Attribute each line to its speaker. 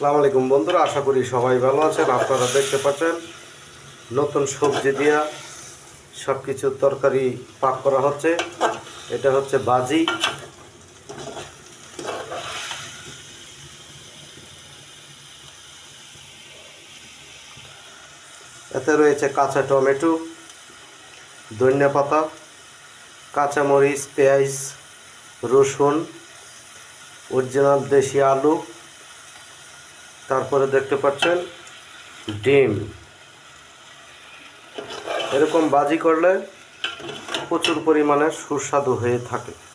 Speaker 1: আসসালামু আলাইকুম বন্ধুরা, আশা করি সবাই ভালো আছেন। আপনারা দেখতে পাচ্ছেন নতুন সবজি দিয়া সব কিছুর তরকারি পাক করা হচ্ছে। এটা হচ্ছে বাজি। এতে রয়েছে কাঁচা টমেটো, ধনিয়া পাতা, কাঁচামরিচ, পেঁয়াজ, রসুন, অরিজিনাল দেশি আলু, তারপরে দেখতে পাচ্ছেন ডিম। এরকম বাজি করলে প্রচুর পরিমাণে সুস্বাদু হয়ে থাকে।